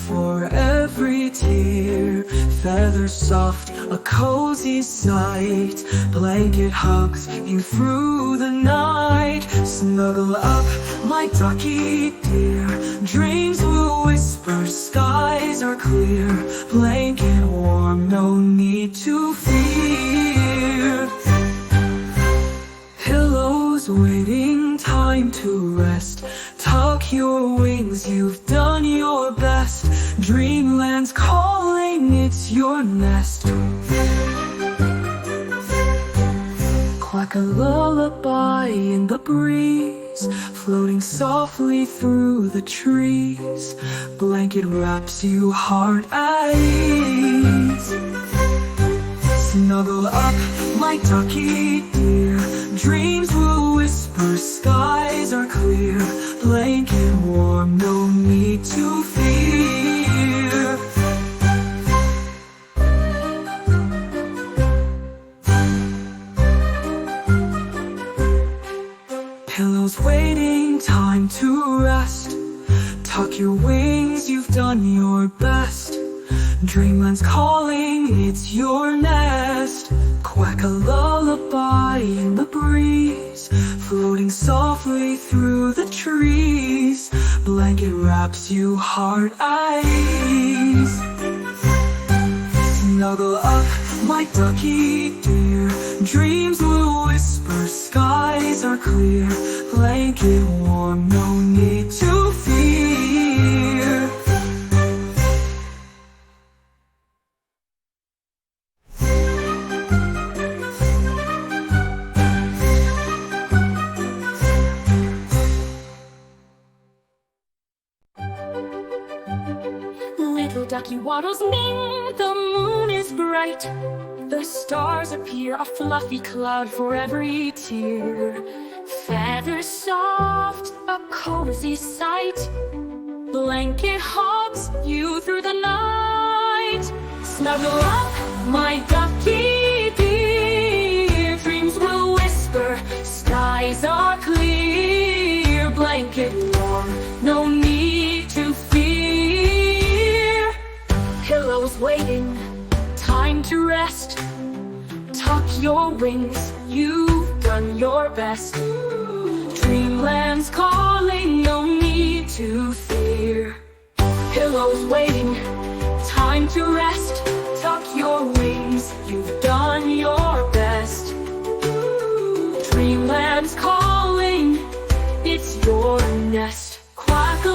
for every tear. Feathers soft, a cozy sight. Blanket hugs you through the night. Snuggle up, my ducky dear. Dreams will whisper, skies are clear. Blanket warm, no need to fear. Pillows waiting, time to rest. Tuck your wings, you've done your best. Dreamland's calling, it's your nest. Quack a lullaby in the breeze, floating softly through the trees. Blanket wraps you hard at ease. Snuggle up, my ducky dear. Dreams will whisper, skies are clear. Blanket warm, no need to fear. Pillows waiting, time to rest. Tuck your wings, you've done your best. Dreamland's calling, it's your nest. Quack a lullaby in the breeze, floating softly through the trees. Blanket wraps you hard at ease. Snuggle up, my ducky dear. Dreams will whisper, skies are clear. Blanket warm, no need to fear. Little ducky waddles in, the moon is bright. The stars appear, a fluffy cloud for every tear. Feathers soft, a cozy sight. Blanket hugs you through the night. Snuggle up, my ducky dear. Dreams will whisper, skies are clear. Blanket warm, no need to fear. Pillows waiting, time to rest. Tuck your wings, you've done your best. Dreamland's calling, no need to fear. Pillows waiting, time to rest. Tuck your wings, you've done your best. Dreamland's calling, it's your nest. Quack a